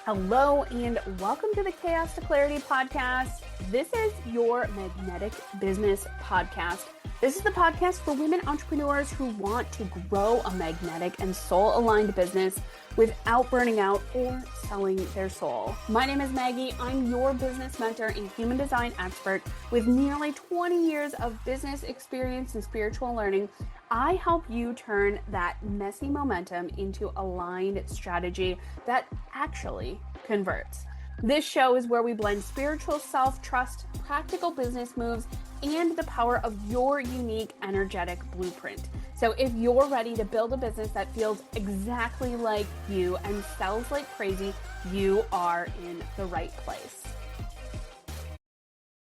Hello and welcome to the Chaos to Clarity podcast. This is your Magnetic Business podcast. This is the podcast for women entrepreneurs who want to grow a magnetic and soul-aligned business without burning out or selling their soul. My name is Maggie. I'm your business mentor and human design expert with nearly 20 years of business experience and spiritual learning. I help you turn that messy momentum into aligned strategy that actually converts. This show is where we blend spiritual self-trust, practical business moves, and the power of your unique energetic blueprint. So if you're ready to build a business that feels exactly like you and sells like crazy, you are in the right place.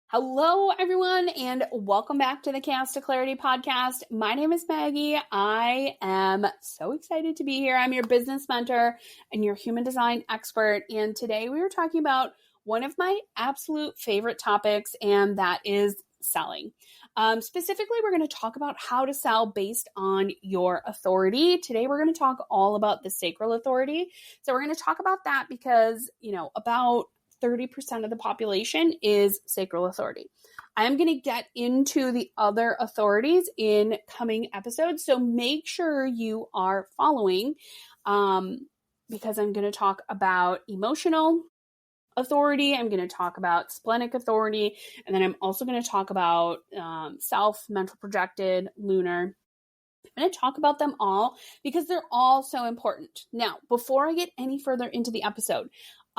Hello, everyone, and welcome back to the Chaos to Clarity podcast. My name is Maggie. I am so excited to be here. I'm your business mentor and your human design expert. And today we are talking about one of my absolute favorite topics, and that is selling. Specifically, we're going to talk about how to sell based on your authority. Today, we're going to talk all about the sacral authority. So we're going to talk about that because, about 30% of the population is sacral authority. I'm going to get into the other authorities in coming episodes. So make sure you are following because I'm going to talk about emotional authority. I'm going to talk about splenic authority. And then I'm also going to talk about self, mental projected, lunar. I'm going to talk about them all because they're all so important. Now, before I get any further into the episode,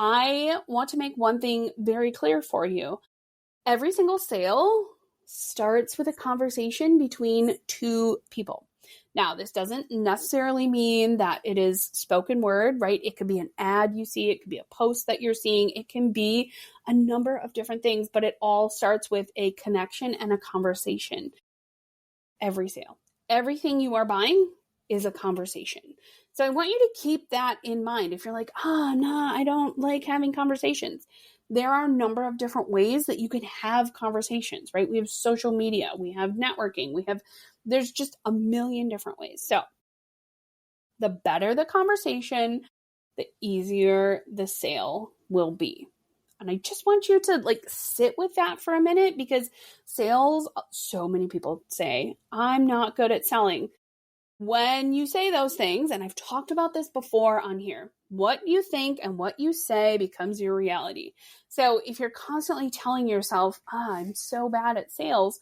I want to make one thing very clear for you. Every single sale starts with a conversation between two people. Now, this doesn't necessarily mean that it is spoken word, right? It could be an ad you see. It could be a post that you're seeing. It can be a number of different things, but it all starts with a connection and a conversation. Every sale. Everything you are buying is a conversation. So I want you to keep that in mind. If you're like, no, I don't like having conversations. There are a number of different ways that you can have conversations, right? We have social media, we have networking, there's just a million different ways. So the better the conversation, the easier the sale will be. And I just want you to sit with that for a minute because sales, so many people say, I'm not good at selling. When you say those things, and I've talked about this before on here, what you think and what you say becomes your reality. So if you're constantly telling yourself, I'm so bad at sales,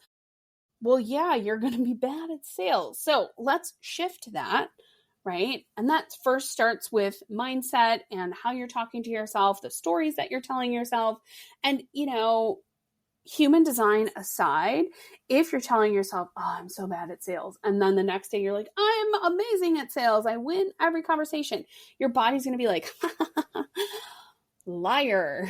well, yeah, you're going to be bad at sales. So let's shift that, right? And that first starts with mindset and how you're talking to yourself, the stories that you're telling yourself. And, human design aside, if you're telling yourself, I'm so bad at sales, and then the next day you're like, I'm amazing at sales, I win every conversation, your body's going to be like, liar,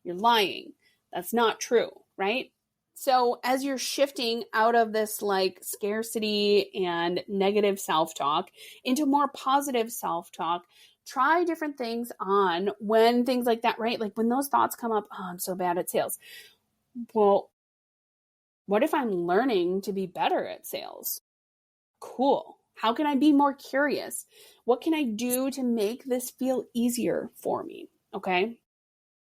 you're lying. That's not true, right? So as you're shifting out of this scarcity and negative self-talk into more positive self-talk, try different things on when things like that, right? Like when those thoughts come up, I'm so bad at sales. Well, what if I'm learning to be better at sales? Cool. How can I be more curious? What can I do to make this feel easier for me? Okay.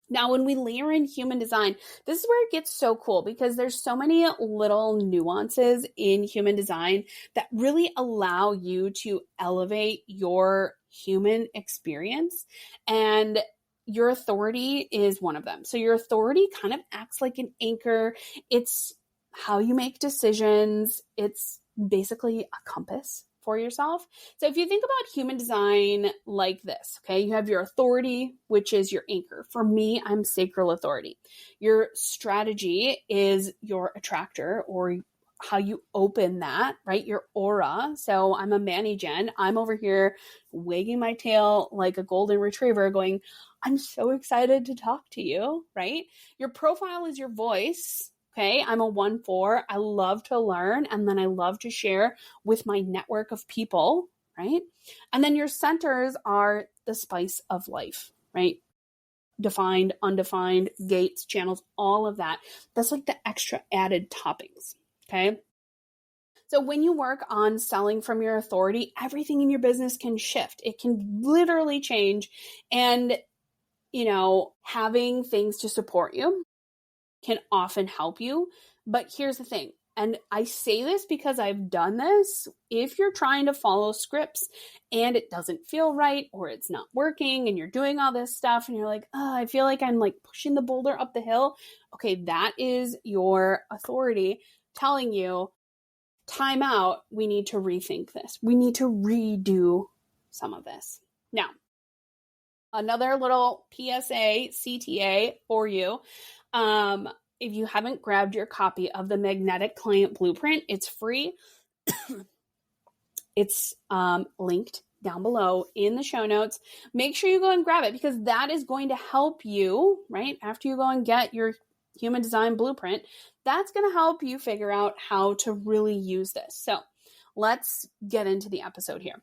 Now, when we layer in human design, this is where it gets so cool because there's so many little nuances in human design that really allow you to elevate your human experience, and your authority is one of them. So your authority kind of acts like an anchor. It's how you make decisions. It's basically a compass for yourself. So if you think about human design like this, okay, you have your authority, which is your anchor. For me, I'm sacral authority. Your strategy is your attractor, or how you open that, right? Your aura. So I'm a Manny Gen. I'm over here wagging my tail like a golden retriever going, I'm so excited to talk to you, right? Your profile is your voice. Okay. I'm a 1-4. I love to learn. And then I love to share with my network of people, right? And then your centers are the spice of life, right? Defined, undefined, gates, channels, all of that. That's like the extra added toppings. Okay. So when you work on selling from your authority, everything in your business can shift. It can literally change. And having things to support you can often help you. But here's the thing. And I say this because I've done this. If you're trying to follow scripts and it doesn't feel right, or it's not working and you're doing all this stuff and you're like, oh, I feel like I'm like pushing the boulder up the hill. Okay, that is your authority telling you, time out. We need to rethink this. We need to redo some of this. Now, another little PSA, CTA for you. If you haven't grabbed your copy of the Magnetic Client Blueprint, it's free. It's linked down below in the show notes. Make sure you go and grab it, because that is going to help you, right? After you go and get your human design blueprint, that's going to help you figure out how to really use this. So let's get into the episode here.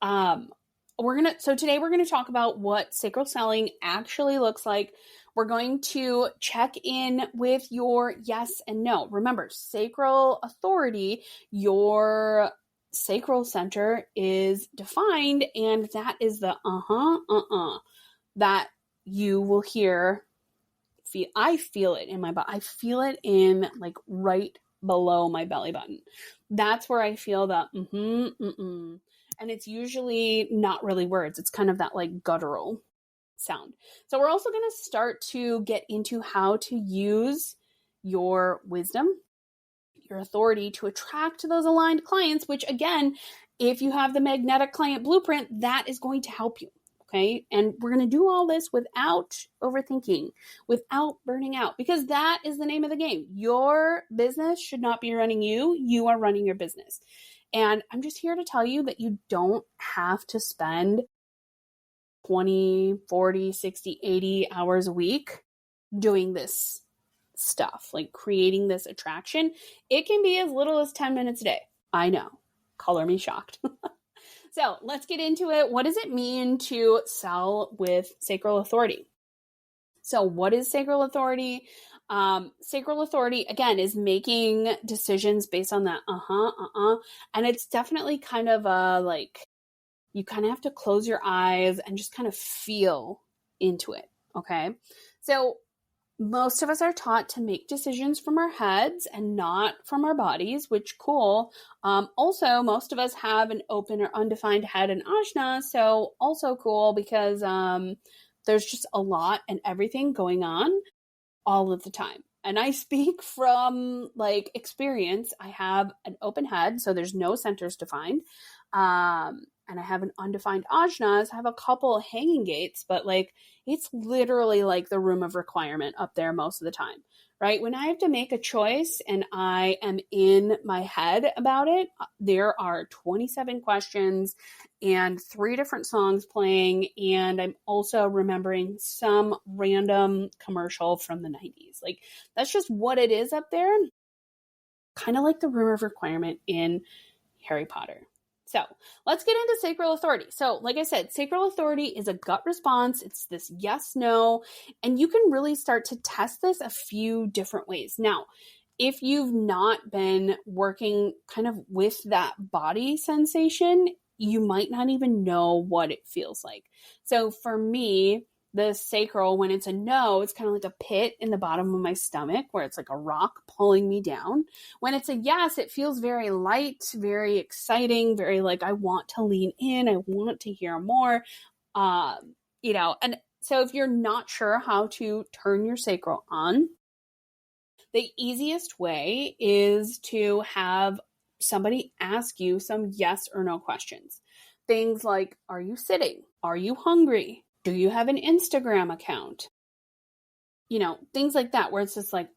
So today we're going to talk about what sacral selling actually looks like. We're going to check in with your yes and no. Remember, sacral authority, your sacral center is defined, and that is the that you will hear. I feel it in my body. I feel it in like right below my belly button. That's where I feel that and it's usually not really words. It's kind of that like guttural sound. So we're also going to start to get into how to use your wisdom, your authority to attract those aligned clients, which again, if you have the Magnetic Client Blueprint, that is going to help you. Okay. And we're going to do all this without overthinking, without burning out, because that is the name of the game. Your business should not be running you. You are running your business. And I'm just here to tell you that you don't have to spend 20, 40, 60, 80 hours a week doing this stuff, like creating this attraction. It can be as little as 10 minutes a day. I know. Color me shocked. So let's get into it. What does it mean to sell with sacral authority? So what is sacral authority? Sacral authority, again, is making decisions based on that and it's definitely kind of like, you kind of have to close your eyes and just kind of feel into it, okay? So most of us are taught to make decisions from our heads and not from our bodies, which cool. Also, most of us have an open or undefined head and ajna, so also cool, because there's just a lot and everything going on all of the time. And I speak from like experience. I have an open head, so there's no centers defined. And I have an undefined ajna. I have a couple hanging gates, but like it's literally like the room of requirement up there most of the time, right? When I have to make a choice and I am in my head about it, there are 27 questions and 3 different songs playing. And I'm also remembering some random commercial from the 90s. Like that's just what it is up there. Kind of like the room of requirement in Harry Potter. So let's get into sacral authority. So like I said, sacral authority is a gut response. It's this yes, no, and you can really start to test this a few different ways. Now, if you've not been working kind of with that body sensation, you might not even know what it feels like. So for me, the sacral, when it's a no, it's kind of like a pit in the bottom of my stomach where it's like a rock pulling me down. When it's a yes, it feels very light, very exciting, very like I want to lean in, I want to hear more, and so if you're not sure how to turn your sacral on, the easiest way is to have somebody ask you some yes or no questions. Things like, are you sitting? Are you hungry? Do you have an Instagram account? Things like that, where it's just like,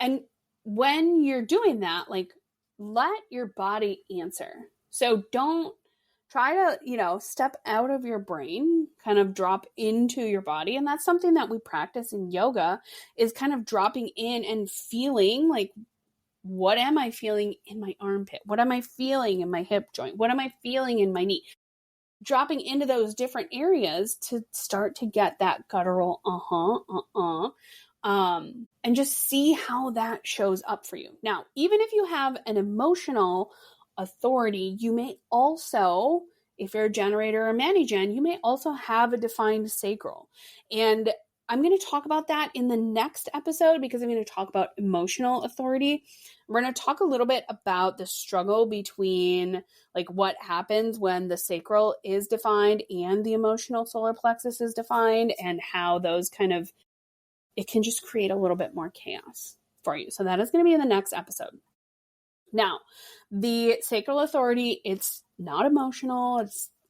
and when you're doing that, like, let your body answer. So don't try to, step out of your brain, kind of drop into your body. And that's something that we practice in yoga, is kind of dropping in and feeling like, what am I feeling in my armpit? What am I feeling in my hip joint? What am I feeling in my knee? Dropping into those different areas to start to get that guttural and just see how that shows up for you. Now, even if you have an emotional authority, you may also if you're a generator or mani-gen, you may also have a defined sacral. And I'm going to talk about that in the next episode because I'm going to talk about emotional authority. We're going to talk a little bit about the struggle between like what happens when the sacral is defined and the emotional solar plexus is defined, and how those kind of, it can just create a little bit more chaos for you. So that is going to be in the next episode. Now, the sacral authority, it's not emotional.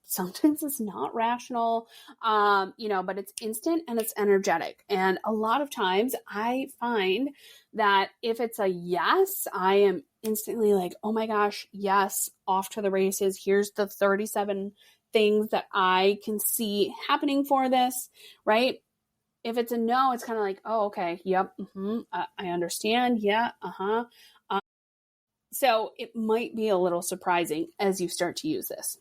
Sometimes it's not rational, but it's instant and it's energetic. And a lot of times I find that if it's a yes, I am instantly like, oh my gosh, yes, off to the races. Here's the 37 things that I can see happening for this, right? If it's a no, it's kind of like, oh, okay, yep, I understand, yeah, So it might be a little surprising as you start to use this.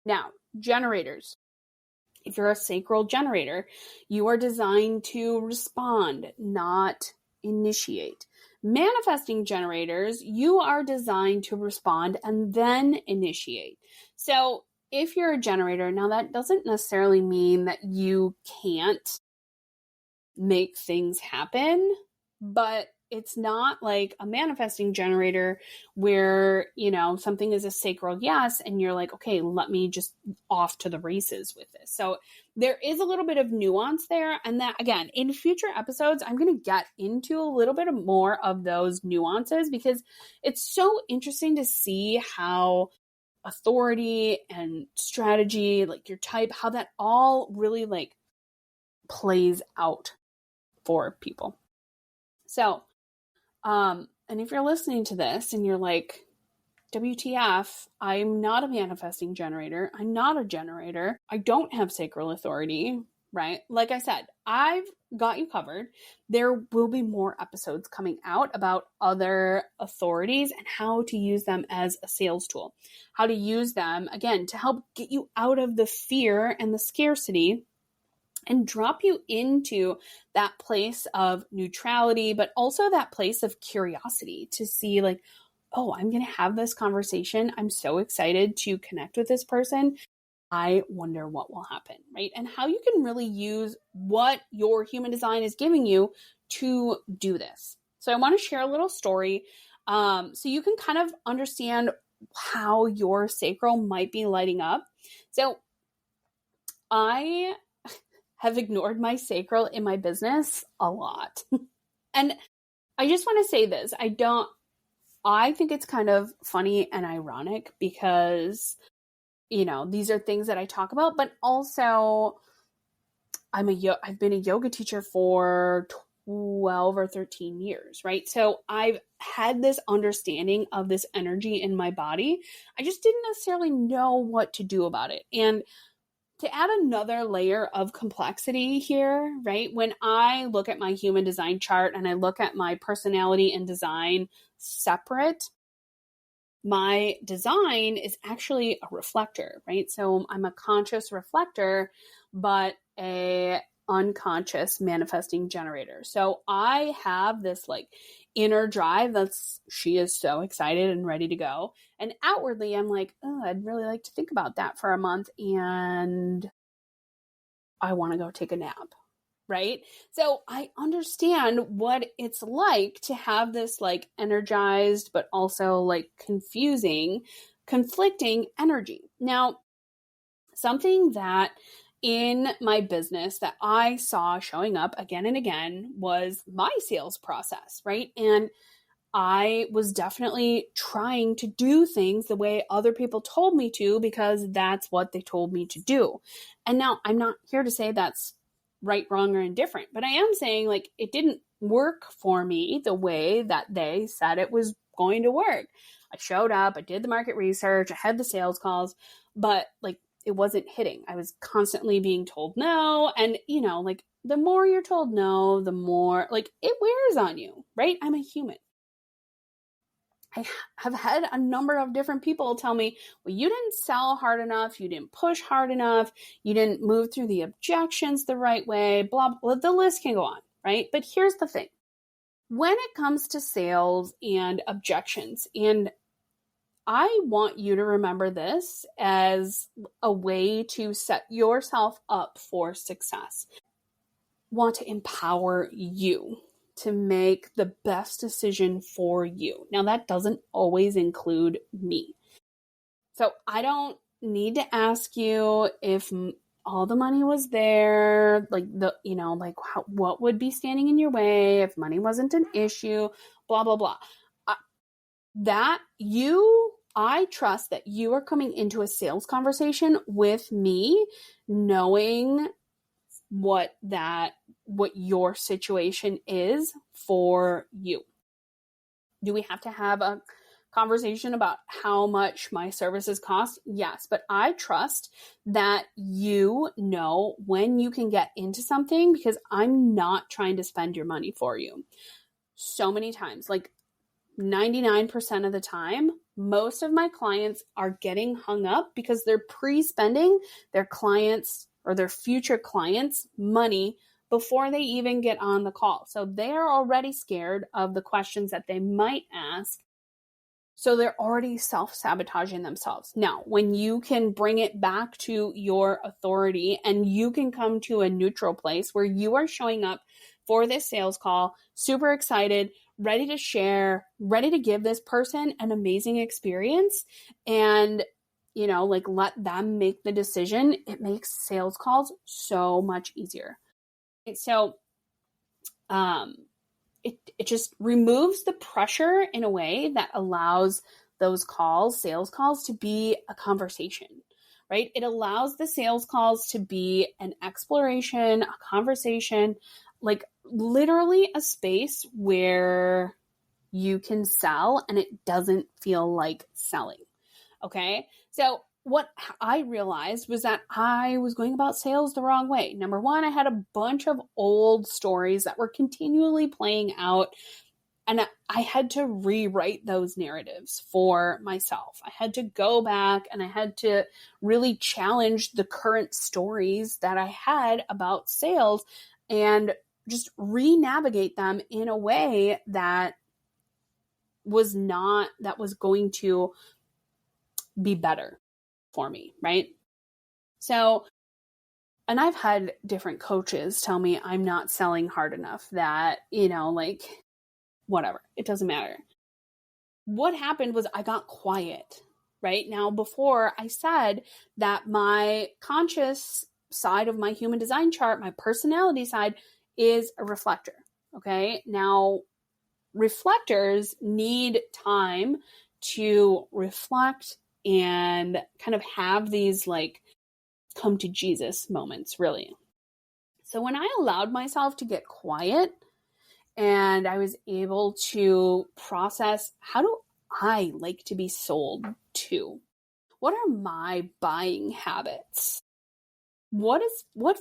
Now, generators. If you're a sacral generator, you are designed to respond, not initiate. Manifesting generators, you are designed to respond and then initiate. So if you're a generator, now that doesn't necessarily mean that you can't make things happen, but it's not like a manifesting generator where, something is a sacral yes, and you're like, okay, let me just off to the races with this. So there is a little bit of nuance there. And that, again, in future episodes, I'm going to get into a little bit more of those nuances because it's so interesting to see how authority and strategy, like your type, how that all really like plays out for people. So, and if you're listening to this and you're like, WTF, I'm not a manifesting generator. I'm not a generator. I don't have sacral authority, right? Like I said, I've got you covered. There will be more episodes coming out about other authorities and how to use them as a sales tool. How to use them, again, to help get you out of the fear and the scarcity and drop you into that place of neutrality, but also that place of curiosity to see like, oh, I'm going to have this conversation. I'm so excited to connect with this person. I wonder what will happen, right? And how you can really use what your human design is giving you to do this. So I want to share a little story so you can kind of understand how your sacral might be lighting up. So I have ignored my sacral in my business a lot. And I just want to say this. I think it's kind of funny and ironic because, these are things that I talk about, but also I've been a yoga teacher for 12 or 13 years, right? So I've had this understanding of this energy in my body. I just didn't necessarily know what to do about it. And to add another layer of complexity here, right? When I look at my human design chart and I look at my personality and design separate, my design is actually a reflector, right? So I'm a conscious reflector, but a unconscious manifesting generator. So I have this like inner drive she is so excited and ready to go. And outwardly, I'm like, oh, I'd really like to think about that for a month and I want to go take a nap, right? So I understand what it's like to have this like energized, but also like conflicting energy. Now, something that in my business that I saw showing up again and again was my sales process, right? And I was definitely trying to do things the way other people told me to because that's what they told me to do. And now I'm not here to say that's right, wrong, or indifferent, but I am saying like it didn't work for me the way that they said it was going to work. I showed up, I did the market research, I had the sales calls, but like it wasn't hitting. I was constantly being told no. And like the more you're told no, the more like it wears on you, right? I'm a human. I have had a number of different people tell me, well, you didn't sell hard enough. You didn't push hard enough. You didn't move through the objections the right way, blah, blah. The list can go on, right? But here's the thing. When it comes to sales and objections, and I want you to remember this as a way to set yourself up for success. Want to empower you to make the best decision for you. Now, that doesn't always include me. So I don't need to ask you if all the money was there, like what would be standing in your way if money wasn't an issue, blah, blah, blah. I trust that you are coming into a sales conversation with me knowing what your situation is for you. Do we have to have a conversation about how much my services cost? Yes, but I trust that you know when you can get into something because I'm not trying to spend your money for you. So many times, like 99% of the time, most of my clients are getting hung up because they're pre-spending their clients or their future clients' money before they even get on the call. So they're already scared of the questions that they might ask. So they're already self-sabotaging themselves. Now, when you can bring it back to your authority and you can come to a neutral place where you are showing up for this sales call, super excited, ready to share, ready to give this person an amazing experience and, let them make the decision, it makes sales calls so much easier. So, it just removes the pressure in a way that allows those sales calls to be a conversation, right? It allows the sales calls to be an exploration, a conversation, like literally a space where you can sell and it doesn't feel like selling. Okay. So what I realized was that I was going about sales the wrong way. Number one, I had a bunch of old stories that were continually playing out, and I had to rewrite those narratives for myself. I had to go back and I had to really challenge the current stories that I had about sales and just re-navigate them in a way that was going to be better for me, right? So, and I've had different coaches tell me I'm not selling hard enough, that, whatever, it doesn't matter. What happened was I got quiet, right? Now, before I said that my conscious side of my human design chart, my personality side, is a reflector, okay? Now, reflectors need time to reflect and kind of have these come to Jesus moments, really. So when I allowed myself to get quiet and I was able to process, how do I like to be sold to? What are my buying habits? What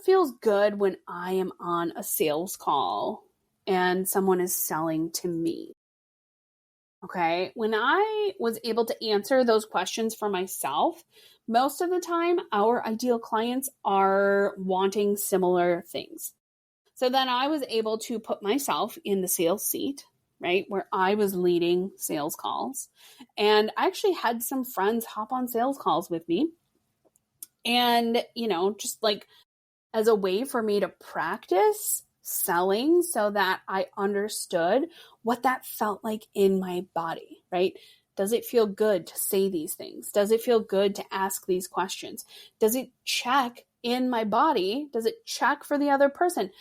feels good when I am on a sales call and someone is selling to me? Okay. When I was able to answer those questions for myself, most of the time our ideal clients are wanting similar things. So then I was able to put myself in the sales seat, right, where I was leading sales calls. And I actually had some friends hop on sales calls with me. And, just as a way for me to practice selling so that I understood what that felt like in my body, right? Does it feel good to say these things? Does it feel good to ask these questions? Does it check in my body? Does it check for the other person?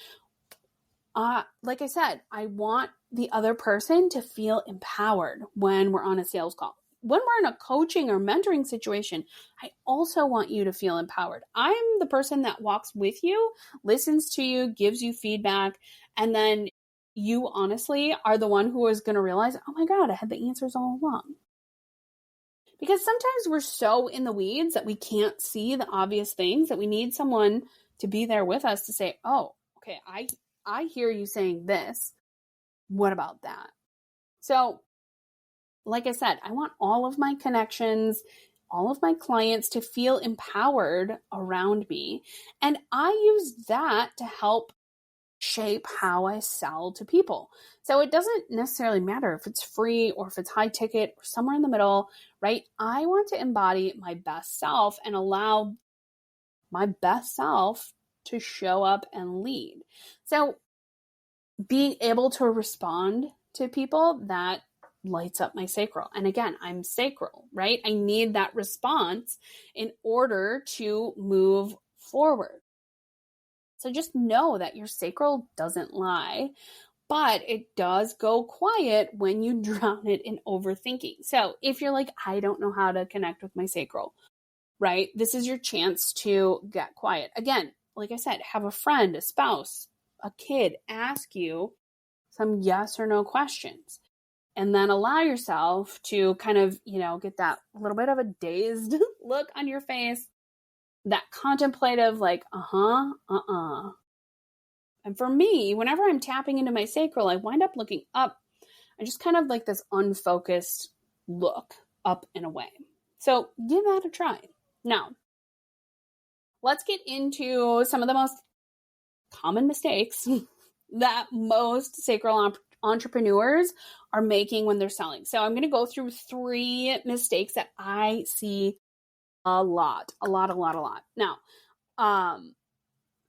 Like I said, I want the other person to feel empowered when we're on a sales call. When we're in a coaching or mentoring situation, I also want you to feel empowered. I'm the person that walks with you, listens to you, gives you feedback, and then you honestly are the one who is going to realize, oh my God, I had the answers all along. Because sometimes we're so in the weeds that we can't see the obvious things, that we need someone to be there with us to say, oh, okay, I hear you saying this. What about that? So, like I said, I want all of my connections, all of my clients to feel empowered around me. And I use that to help shape how I sell to people. So it doesn't necessarily matter if it's free or if it's high ticket or somewhere in the middle, right? I want to embody my best self and allow my best self to show up and lead. So being able to respond to people, that lights up my sacral. And again, I'm sacral, right? I need that response in order to move forward. So just know that your sacral doesn't lie, but it does go quiet when you drown it in overthinking. So if you're like, I don't know how to connect with my sacral, right? This is your chance to get quiet. Again, like I said, have a friend, a spouse, a kid ask you some yes or no questions, and then allow yourself to kind of, get that little bit of a dazed look on your face, that contemplative, like, And for me, whenever I'm tapping into my sacral, I wind up looking up. I just kind of like this unfocused look up and away. So give that a try. Now, let's get into some of the most common mistakes that most sacral entrepreneurs are making when they're selling. So I'm going to go through 3 mistakes that I see a lot. Now,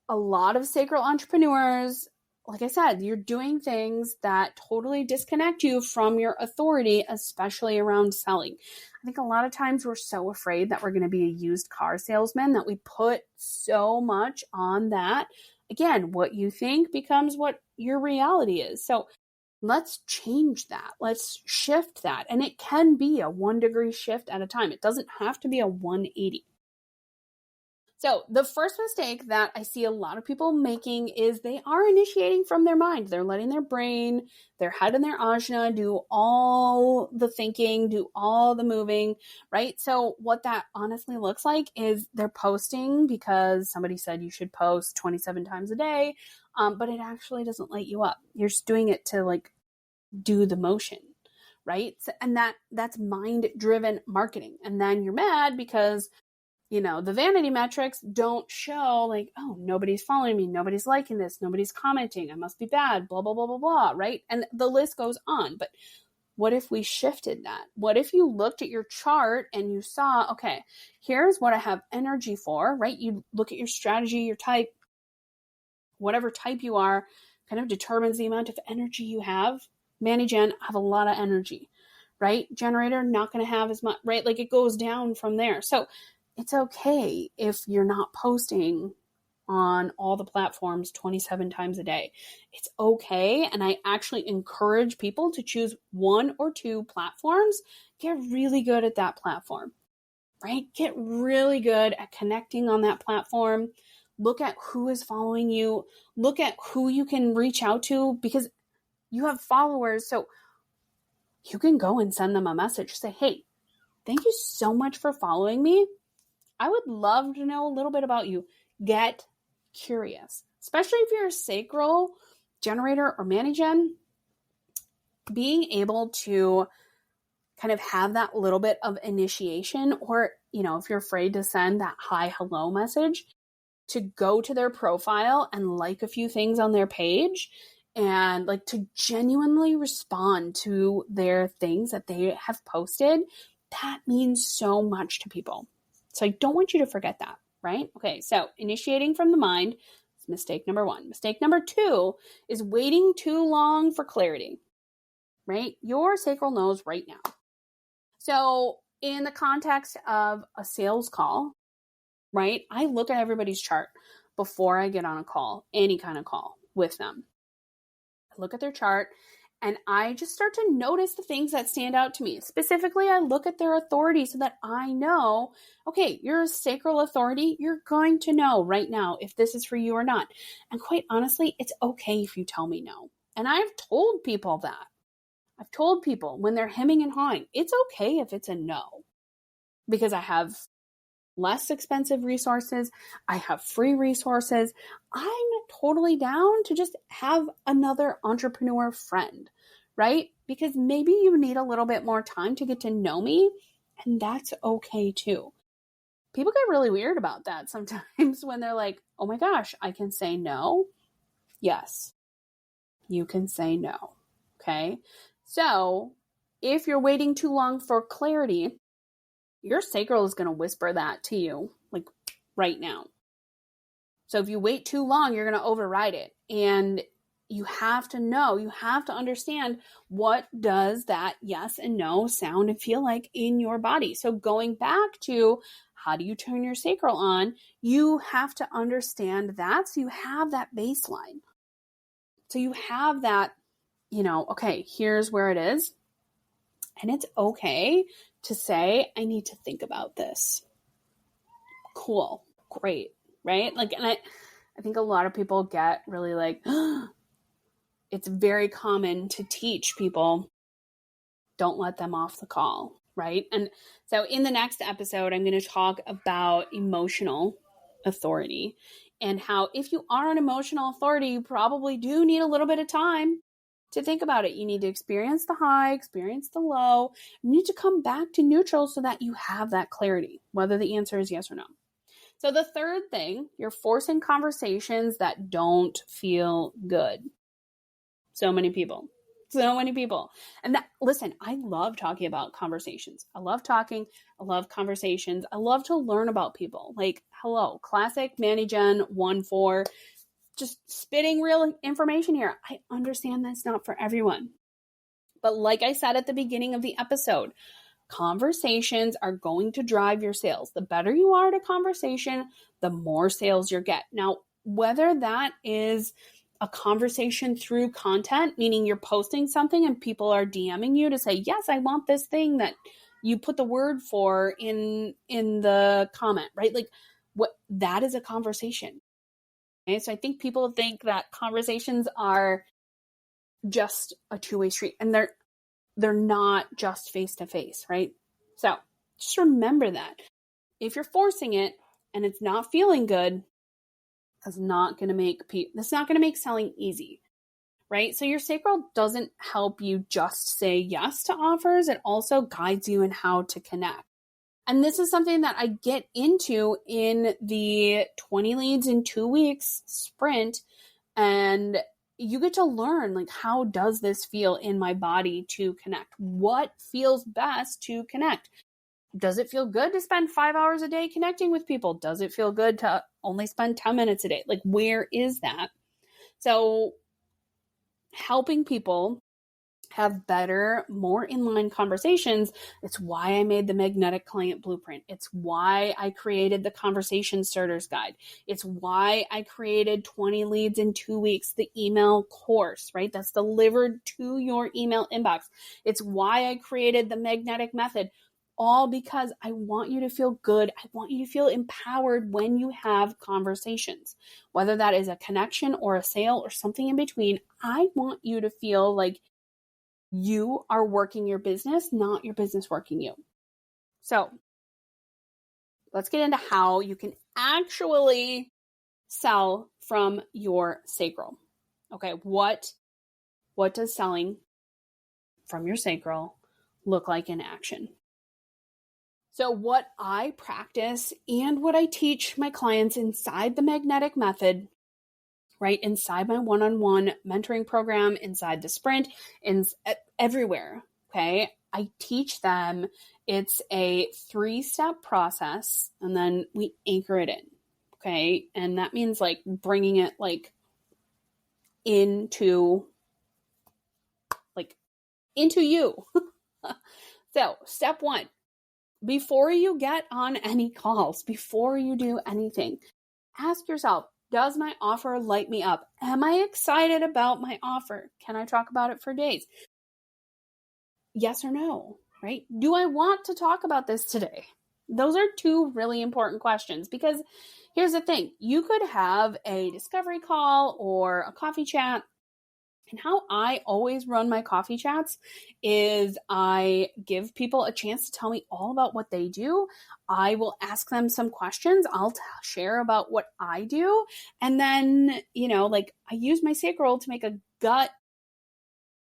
a lot of sacral entrepreneurs, like I said, you're doing things that totally disconnect you from your authority, especially around selling. I think a lot of times we're so afraid that we're going to be a used car salesman that we put so much on that. Again, what you think becomes what your reality is. So let's change that. Let's shift that. And it can be a 1-degree shift at a time. It doesn't have to be a 180. So the first mistake that I see a lot of people making is they are initiating from their mind. They're letting their brain, their head and their ajna do all the thinking, do all the moving, right? So what that honestly looks like is they're posting because somebody said you should post 27 times a day, but it actually doesn't light you up. You're just doing it to like do the motion, right? So, and that's mind-driven marketing. And then you're mad because the vanity metrics don't show like, oh, nobody's following me, nobody's liking this, nobody's commenting, I must be bad, blah, blah, blah, blah, blah, right? And the list goes on. But what if we shifted that? What if you looked at your chart and you saw, okay, here's what I have energy for, right? You look at your strategy, your type, whatever type you are, kind of determines the amount of energy you have. Manny Gen, have a lot of energy, right? Generator, not going to have as much, right? Like it goes down from there. So it's okay if you're not posting on all the platforms 27 times a day. It's okay. And I actually encourage people to choose 1 or 2 platforms. Get really good at that platform, right? Get really good at connecting on that platform. Look at who is following you. Look at who you can reach out to because you have followers. So you can go and send them a message. Say, hey, thank you so much for following me. I would love to know a little bit about you. Get curious, especially if you're a sacral generator or Manny Gen. Being able to kind of have that little bit of initiation, or, if you're afraid to send that hi, hello message, to go to their profile and like a few things on their page and like to genuinely respond to their things that they have posted. That means so much to people. So I don't want you to forget that, right? Okay, so initiating from the mind is mistake number 1. Mistake number 2 is waiting too long for clarity, right? Your sacral knows right now. So in the context of a sales call, right, I look at everybody's chart before I get on a call, any kind of call with them. I look at their chart and I just start to notice the things that stand out to me. Specifically, I look at their authority so that I know, okay, you're a sacral authority. You're going to know right now if this is for you or not. And quite honestly, it's okay if you tell me no. And I've told people that. I've told people when they're hemming and hawing, it's okay if it's a no. Because I have less expensive resources. I have free resources. I'm totally down to just have another entrepreneur friend, right? Because maybe you need a little bit more time to get to know me, and that's okay too. People get really weird about that sometimes when they're like, oh my gosh, I can say no. yes. You can say no. Okay. So if you're waiting too long for clarity, your sacral is going to whisper that to you like right now. So if you wait too long, you're going to override it. And you have to know, you have to understand, what does that yes and no sound and feel like in your body? So going back to how do you turn your sacral on, you have to understand that, so you have that baseline. So you have that, okay, here's where it is. And it's okay to say, I need to think about this. Cool. Great. Right? Like, and I think a lot of people get really like, it's very common to teach people, don't let them off the call. Right? And so in the next episode, I'm going to talk about emotional authority and how if you are an emotional authority, you probably do need a little bit of time to think about it. You need to experience the high, experience the low. You need to come back to neutral so that you have that clarity, whether the answer is yes or no. So the third thing, you're forcing conversations that don't feel good. So many people. And listen, I love talking about conversations. I love talking. I love conversations. I love to learn about people. Like, hello, classic Manny Gen 1-4. Just spitting real information here. I understand that's not for everyone. But like I said at the beginning of the episode, conversations are going to drive your sales. The better you are at a conversation, the more sales you get. Now, whether that is a conversation through content, meaning you're posting something and people are DMing you to say, yes, I want this thing that you put the word for in the comment, right? Like, what that is a conversation. Okay, so I think people think that conversations are just a two-way street, and they're not just face-to-face, right? So just remember that. If you're forcing it and it's not feeling good, that's not going to make selling easy, right? So your sacral doesn't help you just say yes to offers. It also guides you in how to connect. And this is something that I get into in the 20 leads in 2 weeks sprint. And you get to learn, like, how does this feel in my body to connect? What feels best to connect? Does it feel good to spend 5 hours a day connecting with people? Does it feel good to only spend 10 minutes a day? Like, where is that? So helping people have better, more inline conversations. It's why I made the Magnetic Client Blueprint. It's why I created the Conversation Starters Guide. It's why I created 20 leads in 2 weeks, the email course, right? That's delivered to your email inbox. It's why I created the Magnetic Method, all because I want you to feel good. I want you to feel empowered when you have conversations, whether that is a connection or a sale or something in between. I want you to feel like you are working your business, not your business working you. So let's get into how you can actually sell from your sacral. Okay, what does selling from your sacral look like in action? So what I practice and what I teach my clients inside the Magnetic Method, right, inside my one-on-one mentoring program, inside the sprint, everywhere, okay, I teach them. It's a 3-step process, and then we anchor it in, okay? And that means like bringing it like into you. So step 1, before you get on any calls, before you do anything, ask yourself, does my offer light me up? Am I excited about my offer? Can I talk about it for days? Yes or no, right? Do I want to talk about this today? Those are 2 really important questions, because here's the thing. You could have a discovery call or a coffee chat. And how I always run my coffee chats is I give people a chance to tell me all about what they do. I will ask them some questions. I'll share about what I do. And then, I use my sacral to make a gut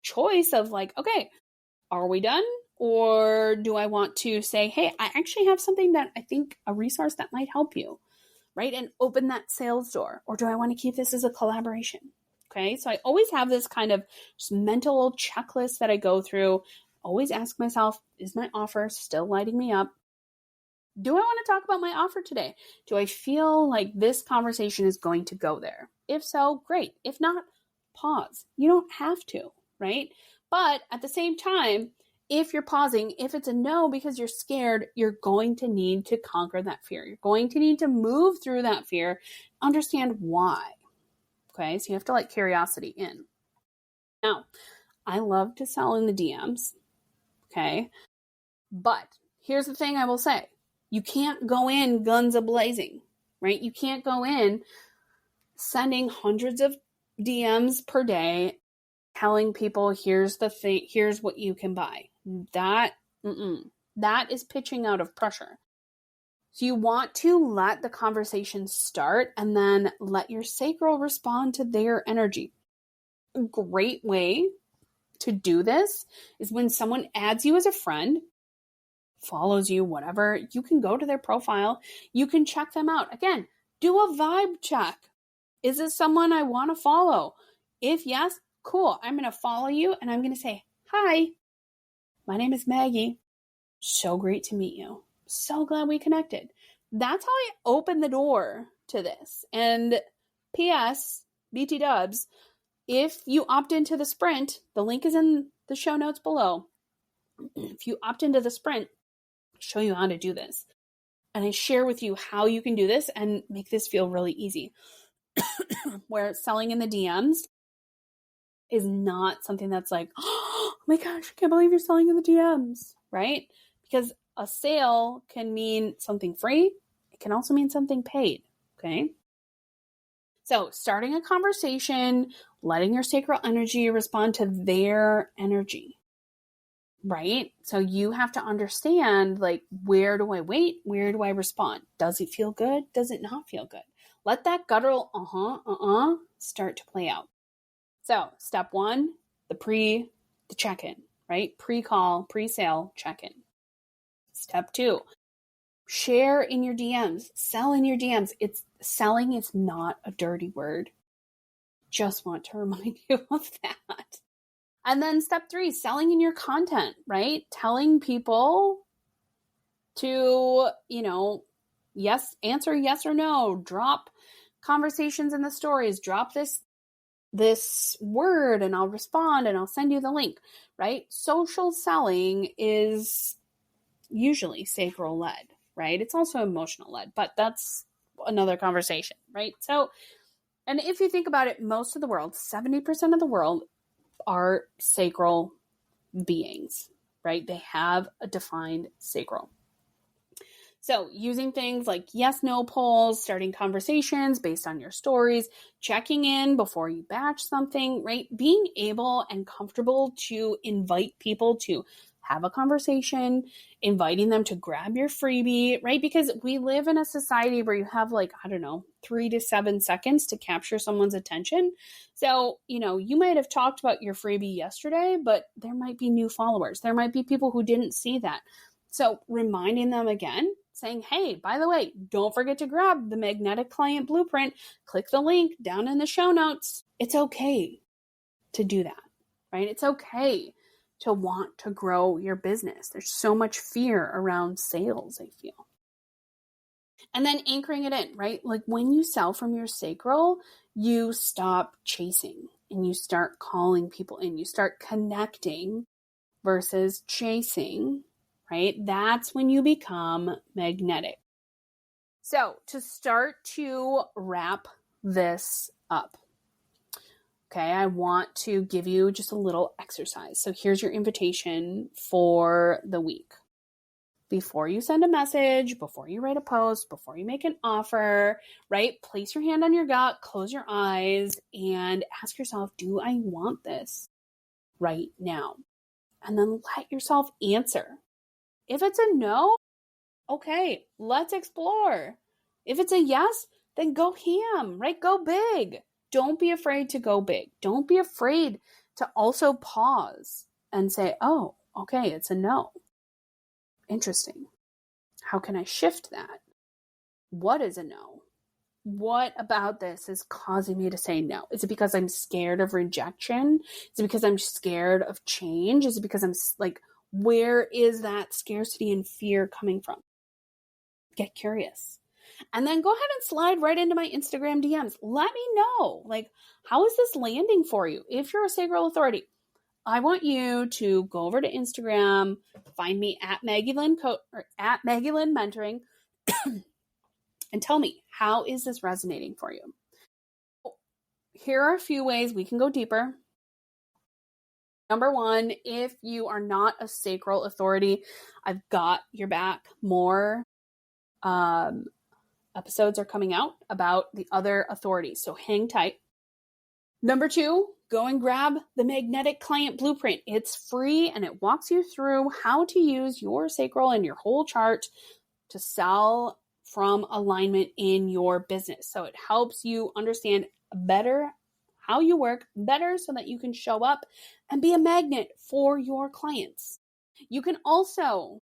choice of like, okay, are we done? Or do I want to say, hey, I actually have something that I think, a resource that might help you, right? And open that sales door. Or do I want to keep this as a collaboration? Okay. So I always have this kind of just mental checklist that I go through. Always ask myself, is my offer still lighting me up? Do I want to talk about my offer today? Do I feel like this conversation is going to go there? If so, great. If not, pause. You don't have to, right? But at the same time, if you're pausing, if it's a no because you're scared, you're going to need to conquer that fear. You're going to need to move through that fear, understand why. Okay, so you have to let curiosity in. Now, I love to sell in the DMs, okay? But here's the thing I will say. You can't go in guns a-blazing, right? You can't go in sending hundreds of DMs per day, telling people, here's the thing, here's what you can buy. That is pitching out of pressure. So you want to let the conversation start and then let your sacral respond to their energy. A great way to do this is when someone adds you as a friend, follows you, whatever, you can go to their profile. You can check them out. Again, do a vibe check. Is this someone I want to follow? If yes, cool. I'm going to follow you and I'm going to say, hi, my name is Maggie. So great to meet you. So glad we connected. That's how I open the door to this. And P.S., BT dubs, if you opt into the sprint, the link is in the show notes below. If you opt into the sprint, I'll show you how to do this. And I share with you how you can do this and make this feel really easy. Where selling in the DMs is not something that's like, oh my gosh, I can't believe you're selling in the DMs, right? Because a sale can mean something free. It can also mean something paid, okay? So starting a conversation, letting your sacral energy respond to their energy, right? So you have to understand, like, where do I wait? Where do I respond? Does it feel good? Does it not feel good? Let that guttural start to play out. So step one, the check-in, right? Pre-call, pre-sale check-in. Step two, share in your DMs, sell in your DMs. Selling is not a dirty word. Just want to remind you of that. And then step three, selling in your content, right? Telling people to, yes, answer yes or no, drop conversations in the stories, drop this word and I'll respond and I'll send you the link, right? Social selling is usually sacral led, right? It's also emotional led, but that's another conversation, right? So, and if you think about it, most of the world, 70% of the world are sacral beings, right? They have a defined sacral. So using things like yes/no polls, starting conversations based on your stories, checking in before you batch something, right? Being able and comfortable to invite people to have a conversation, inviting them to grab your freebie, right? Because we live in a society where you have 3 to 7 seconds to capture someone's attention. So, you might have talked about your freebie yesterday, but there might be new followers. There might be people who didn't see that. So reminding them again, saying, hey, by the way, don't forget to grab the Magnetic Client Blueprint. Click the link down in the show notes. It's okay to do that, right? It's okay to want to grow your business. There's so much fear around sales, I feel. And then anchoring it in, right? Like when you sell from your sacral, you stop chasing and you start calling people in. You start connecting versus chasing, right? That's when you become magnetic. So to start to wrap this up, okay, I want to give you just a little exercise. So here's your invitation for the week. Before you send a message, before you write a post, before you make an offer, right? Place your hand on your gut, close your eyes, and ask yourself, do I want this right now? And then let yourself answer. If it's a no, okay, let's explore. If it's a yes, then go ham, right? Go big. Don't be afraid to go big. Don't be afraid to also pause and say, oh, okay, it's a no. Interesting. How can I shift that? What is a no? What about this is causing me to say no? Is it because I'm scared of rejection? Is it because I'm scared of change? Is it because I'm like, where is that scarcity and fear coming from? Get curious. And then go ahead and slide right into my Instagram DMs. Let me know, like, how is this landing for you? If you're a sacral authority, I want you to go over to Instagram, find me at Maggie Lynn or at Maggie Lynn Mentoring, and tell me, how is this resonating for you? Here are a few ways we can go deeper. Number one, if you are not a sacral authority, I've got your back. More episodes are coming out about the other authorities, so hang tight. Number two, go and grab the Magnetic Client Blueprint. It's free and it walks you through how to use your sacral and your whole chart to sell from alignment in your business. So it helps you understand better how you work better so that you can show up and be a magnet for your clients. You can also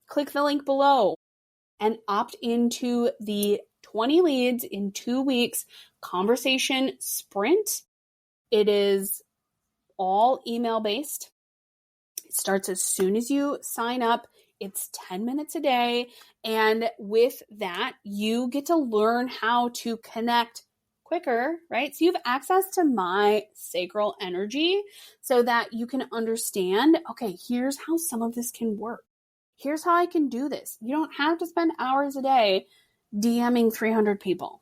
click the link below and opt into the 20 leads in 2 weeks conversation sprint. It is all email based. It starts as soon as you sign up. It's 10 minutes a day. And with that, you get to learn how to connect quicker, right? So you have access to my sacral energy so that you can understand, okay, here's how some of this can work. Here's how I can do this. You don't have to spend hours a day DMing 300 people.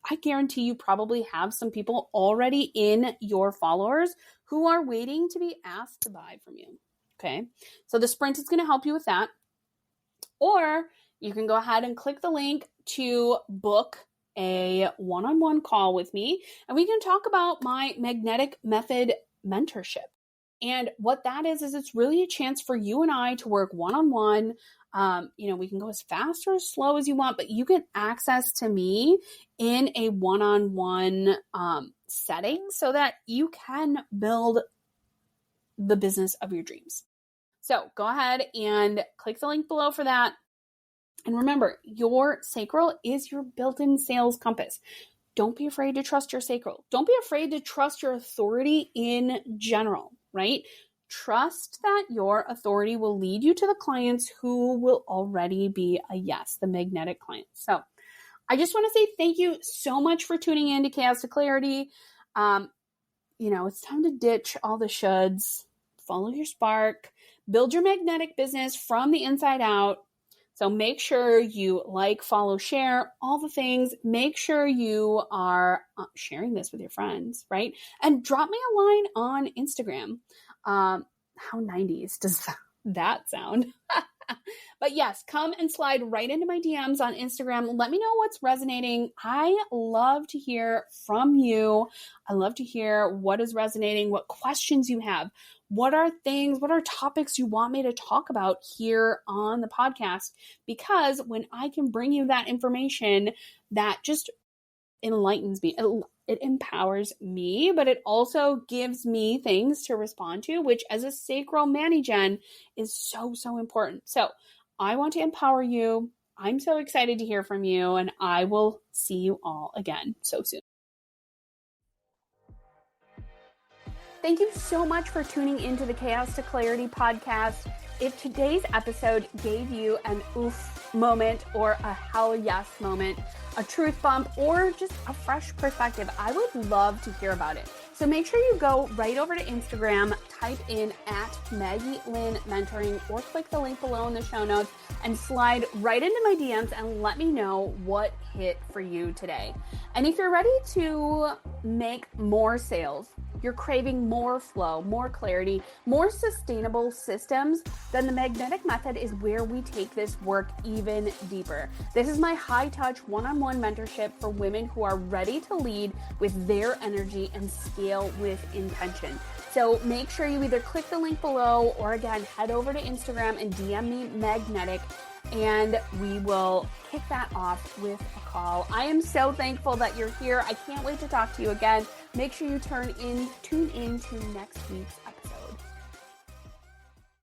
I guarantee you probably have some people already in your followers who are waiting to be asked to buy from you. Okay, so the sprint is going to help you with that. Or you can go ahead and click the link to book a one-on-one call with me, and we can talk about my magnetic method mentorship. And what that is it's really a chance for you and I to work one-on-one. We can go as fast or as slow as you want, but you get access to me in a one-on-one setting so that you can build the business of your dreams. So go ahead and click the link below for that. And remember, your sacral is your built-in sales compass. Don't be afraid to trust your sacral. Don't be afraid to trust your authority in general, right? Trust that your authority will lead you to the clients who will already be a yes, the magnetic clients. So I just want to say thank you so much for tuning in to Chaos to Clarity. It's time to ditch all the shoulds, follow your spark, build your magnetic business from the inside out. So make sure you like, follow, share, all the things. Make sure you are sharing this with your friends, right? And drop me a line on Instagram. How 90s does that sound? But yes, come and slide right into my DMs on Instagram. Let me know what's resonating. I love to hear from you. I love to hear what is resonating, what questions you have. What are topics you want me to talk about here on the podcast? Because when I can bring you that information, that just enlightens me. It empowers me, but it also gives me things to respond to, which as a sacral mani-gen is so, so important. So I want to empower you. I'm so excited to hear from you, and I will see you all again so soon. Thank you so much for tuning into the Chaos to Clarity podcast. If today's episode gave you an oof moment or a hell yes moment, a truth bump, or just a fresh perspective, I would love to hear about it. So make sure you go right over to Instagram, type in at Maggie Lynn Mentoring, or click the link below in the show notes and slide right into my DMs and let me know what hit for you today. And if you're ready to make more sales, you're craving more flow, more clarity, more sustainable systems, then the magnetic method is where we take this work even deeper. This is my high-touch one-on-one mentorship for women who are ready to lead with their energy and scale with intention. So make sure you either click the link below or again, head over to Instagram and DM me magnetic, and we will kick that off with a call. I am so thankful that you're here. I can't wait to talk to you again. Make sure you tune in to next week's